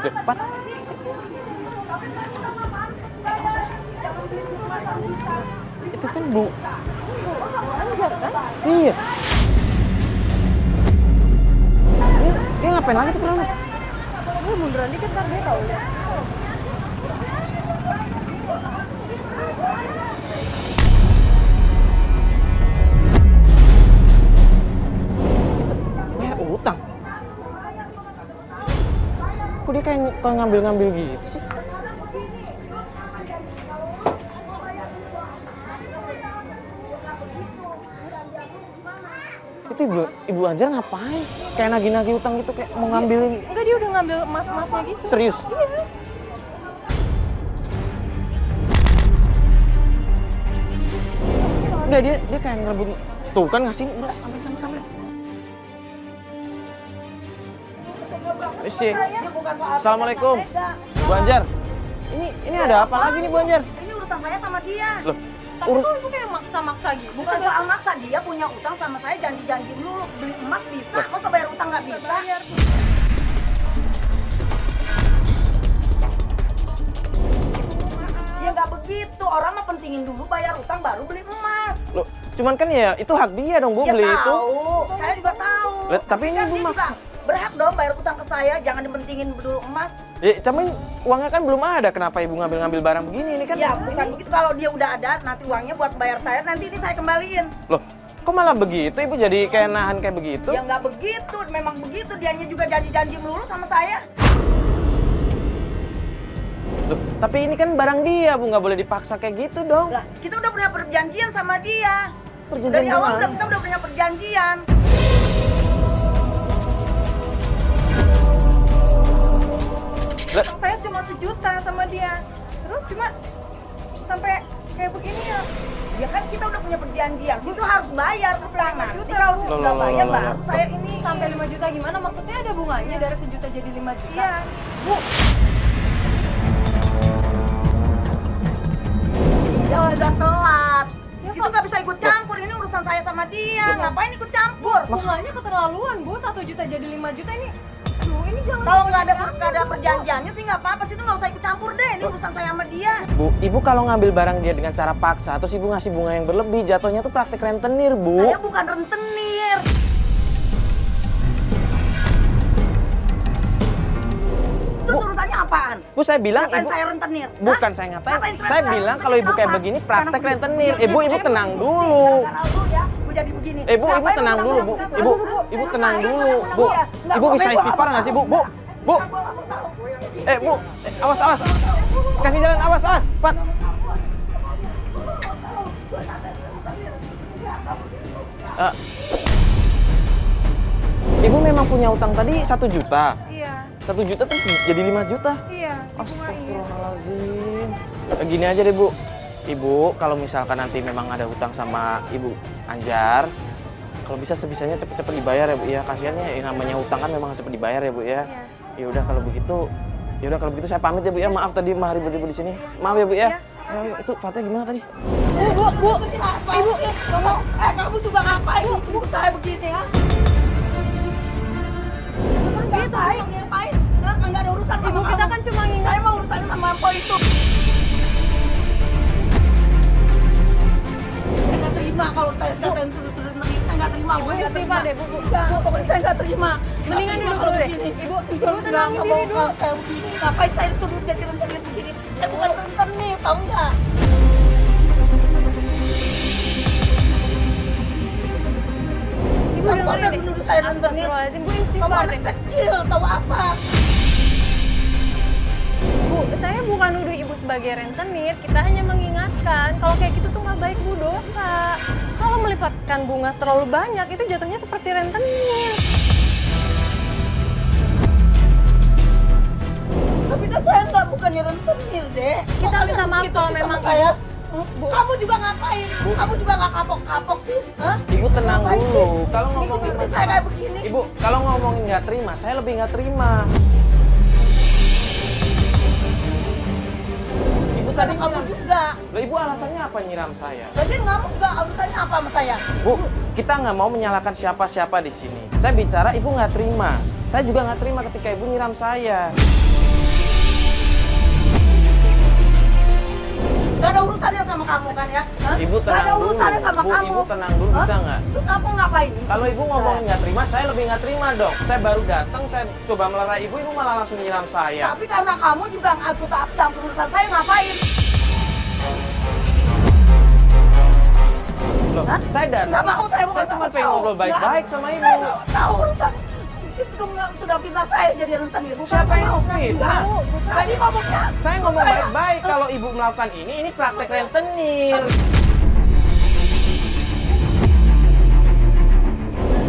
Pat. Itu kan Bu. Anjar kan? Iya. Dia ngapain lagi tuh perawat? Gue munduran dikit ntar dia tau. Bayar utang. Kok dia kayak ngambil-ngambil gitu sih? Itu ibu Anjar ngapain? Kayak nagih-nagih utang gitu, kayak mau ngambilin. Enggak, dia udah ngambil emas-emasnya gitu. Serius? Iya. Enggak, dia kayak ngerebut. Tuh kan ngasih, udah sampai. Isi. Assalamualaikum. Bu Anjar. Ini ada apa lagi nih Bu Anjar? Ini urusan saya sama dia. Loh, Tapi kok ibu kayak maksa-maksa gitu? Bukan soal maksa, dia punya utang sama saya, janji-janji dulu. Beli emas bisa, masa bayar utang nggak bisa? Ya nggak begitu, orang mah pentingin dulu bayar utang baru beli emas. loh, cuman kan ya itu hak dia dong Bu Ya beli itu. tahu, saya juga tahu. Lah, tapi ini Kan ibu dia juga maksa. berhak dong bayar utang ke saya, jangan dipentingin dulu emas. Ya, tapi uangnya kan belum ada. Kenapa ibu ngambil-ngambil barang begini? Ini kan. Ya bukan begitu, kalau dia udah ada, nanti uangnya buat bayar saya, nanti ini saya kembaliin. Loh, kok malah begitu? Ibu jadi kayak nahan kayak begitu? Ya nggak begitu, memang begitu. Dianya juga janji-janji melulu sama saya. Loh, tapi ini kan barang dia, Bu. Nggak boleh dipaksa kayak gitu dong. Lah, kita udah punya perjanjian sama dia. Perjanjian Dari awal gimana? kita udah punya perjanjian. Lah, Saya cuma 1 juta sama dia. Terus cuma sampai kayak begini ya. Ya kan kita udah punya perjanjian. Itu harus bayar utang. Nanti juta, kalau Bu. sudah bayar Loh. baru saya ini. Sampai 5 juta gimana? Maksudnya ada bunganya dari 1 juta jadi 5 juta? Iya. Bu. Ya udah telat. Ya, Itu nggak bisa ikut campur. Ini urusan saya sama dia. Ngapain ikut campur? Bunganya keterlaluan, Bu. 1 juta jadi 5 juta ini. Aduh, ini jangan. Kalau nggak ada perjanjiannya sih nggak apa-apa. Situ nggak usah ikut campur deh. Ini urusan saya sama dia. Bu, ibu kalau ngambil barang dia dengan cara paksa, terus ibu ngasih bunga yang berlebih, jatuhnya tuh praktik rentenir, Bu. Saya bukan rentenir. Terus urusannya apaan? Bu, saya bilang Ngatain ibu. saya rentenir? Bukan Hah? saya ngatain. Ngatain Saya bilang kalau ibu kayak apa? begini praktek Sekarang rentenir. begini. Ibu tenang dulu. Jangan dulu ya, Bu jadi begini. Bu, ibu Ngapain tenang lu dulu, Bu. ngomong? Ibu tenang dulu, Bu. Nggak, Ibu gua bisa bego, istighfar apa nggak sih, Bu? tahu. Bu, Bu. Bu, awas. Kasih jalan, awas. Pat. Eh, ibu memang punya utang tadi 1 juta. Iya, 1 juta terus jadi 5 juta. iya. Astagfirullahaladzim. Gini aja deh, Bu. Ibu, kalau misalkan nanti memang ada hutang sama Ibu Anjar, kalau bisa sebisanya cepet-cepet dibayar ya, Bu. Ya, kasihannya namanya hutang kan memang cepet dibayar ya, Bu ya. Ya udah kalau begitu saya pamit ya, Bu ya. Maaf tadi mah ribut-ribut di sini. Maaf ya, Bu ya. Itu Fatih gimana tadi? Bu, Ibu, kamu juga ngapain ikut saya begini ya? Ngapain? Hah? Nggak ada urusan sama Ibu, kita kan cuma ngingat. Saya mau urusannya sama Empok itu. Saya nggak terima kalau saya katain tuduh-tuduh negeri. Saya nggak terima. Gue nggak terima. Istighfar deh, Bu. Enggak, pokoknya saya nggak terima. Mendingan Nggak terima duduk kalau dulu deh. begini. Ibu tenangin diri dulu. Saya begini. Ngapain saya dituduh jadi rentenir begini? Saya bukan rentenir, tahu nggak? Ibu Kamu dengerin ada deh. menuduh saya rentenir. Astagfirullahaladzim, Bu Kamu istighfar anak deh. kecil, tahu apa? Bu, saya bukan nuduh ibu sebagai rentenir, kita hanya mengingatkan kalau kayak gitu tuh nggak baik, Bu, dosa. Kalau melibatkan bunga terlalu banyak, itu jatuhnya seperti rentenir. Tapi kan saya nggak bukannya rentenir, Dek. Kita Kok minta kalian maaf begitu kalau sih memang sama saya. Bu. Kamu juga ngapain? Kamu juga nggak kapok-kapok sih? Hah? Ibu tenang Ngapain dulu. sih? Kalau ngomongin Ngikutin saya kayak begini. Ibu, kalau ngomongin nggak terima, saya lebih nggak terima. Ibu tadi Kamu juga. Loh, Ibu alasannya apa nyiram saya? Lagian kamu nggak urusannya apa sama saya? Bu, kita nggak mau menyalahkan siapa-siapa di sini. Saya bicara Ibu nggak terima. Saya juga nggak terima ketika Ibu nyiram saya. Gak ada urusannya sama kamu kan ya? Hah? Ibu Gak ada tenang dulu. urusannya sama Bu, kamu. ibu tenang dulu, Hah? bisa nggak? Terus kamu ngapain? Kalau ibu ngomong nggak terima, saya lebih nggak terima dong. Saya baru datang, saya coba melerai ibu malah langsung nyiram saya. Tapi karena kamu juga nggak ikut campur urusan saya, ngapain? Loh, Hah? saya datang. Nggak mau, saya bukan cuma tahu. pengen ngobrol baik-baik sama ibu. Saya nggak tahu urusan. Itu nggak sudah fitnah saya jadi rentenir. Siapa yang mau? fitnah? Tadi ngomongnya. Saya ngomong Saya. baik-baik. Kalau ibu melakukan ini praktek rentenir.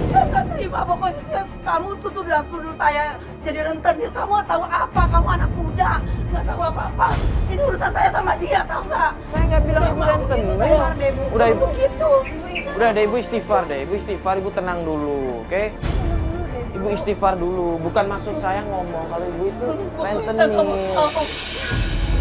Saya nggak terima pokoknya kamu udah tuduh saya jadi rentenir. Kamu tahu apa? Kamu anak muda, nggak tahu apa-apa. Ini urusan saya sama dia, tahu nggak? Saya nggak bilang ibu rentenir. Udah ibu, Begitu. udah deh ibu istighfar deh. Ibu istighfar, ibu tenang dulu, oke? Ibu istighfar dulu. Bukan maksud saya ngomong kalau ibu itu rentenir.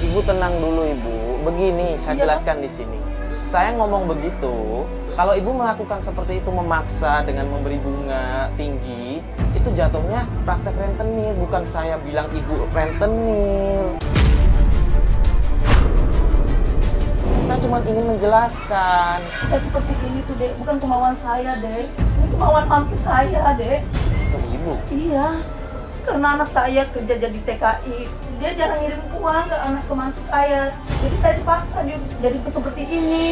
Ibu tenang dulu ibu. Begini, saya Iya. jelaskan di sini. Saya ngomong begitu, kalau ibu melakukan seperti itu memaksa dengan memberi bunga tinggi, itu jatuhnya praktek rentenir, bukan saya bilang ibu rentenir. Saya cuma ingin menjelaskan. Ya seperti ini tuh dek, bukan kemauan saya dek. Ini kemauan mantu saya dek. Oh, ibu, Iya, karena anak saya kerja jadi TKI, dia jarang ngirim uang ke anak ke mantu saya. Jadi saya dipaksa jadi seperti ini.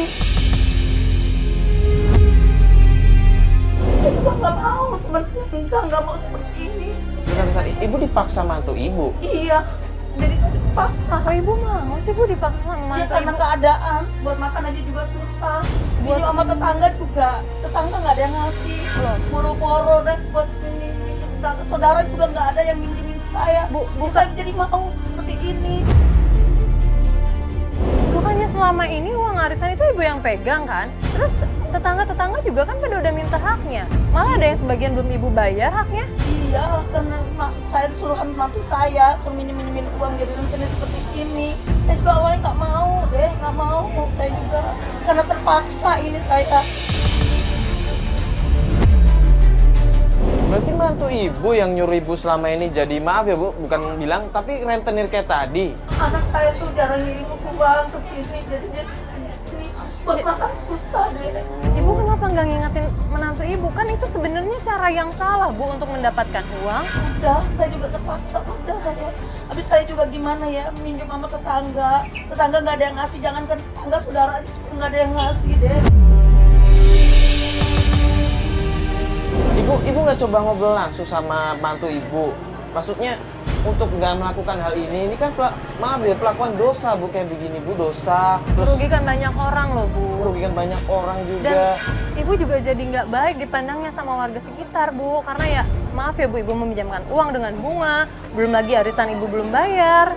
Saya juga nggak mau, sebenarnya nggak mau seperti ini. bentar, ibu dipaksa mantu ibu. Iya, jadi saya dipaksa. Kok ibu mau sih bu dipaksa sama Ya mantu karena ibu? keadaan, buat makan aja juga susah. Pinjam sama tetangga juga, tetangga nggak ada yang ngasih. Boro-boro deh buat ini. Saudara juga nggak ada yang minjemin ke saya. Bu, Saya jadi mau seperti ini. Bukannya selama ini uang arisan itu ibu yang pegang kan? Terus tetangga-tetangga juga kan pada udah minta haknya. Malah ada yang sebagian belum ibu bayar haknya. Iya, karena saya disuruh mantu saya suruh minim uang jadi rentenir seperti ini. Saya juga awalnya nggak mau deh, nggak mau. Saya juga karena terpaksa ini saya. Berarti mantu ibu yang nyuruh ibu selama ini jadi, maaf ya bu, bukan bilang, tapi rentenir kayak tadi. Anak saya tuh jarang ngirim uang ke sini, jadi ini buat makan susah deh. Ibu kenapa nggak ngingetin menantu ibu? Kan itu sebenarnya cara yang salah bu untuk mendapatkan uang. Udah, saya juga terpaksa. Udah saya. Habis saya juga gimana ya, minjem sama tetangga. Tetangga nggak ada yang ngasih, jangankan tetangga, saudara juga nggak ada yang ngasih deh. Ibu nggak coba ngobrol langsung sama mantu ibu. Maksudnya untuk nggak melakukan hal ini kan maaf ya, pelakuan dosa bu, kayak begini bu, dosa. Terus Merugikan banyak orang loh bu. merugikan banyak orang Dan juga. ibu juga jadi nggak baik dipandangnya sama warga sekitar bu. Karena ya maaf ya bu, ibu meminjamkan uang dengan bunga. Belum lagi arisan ibu belum bayar.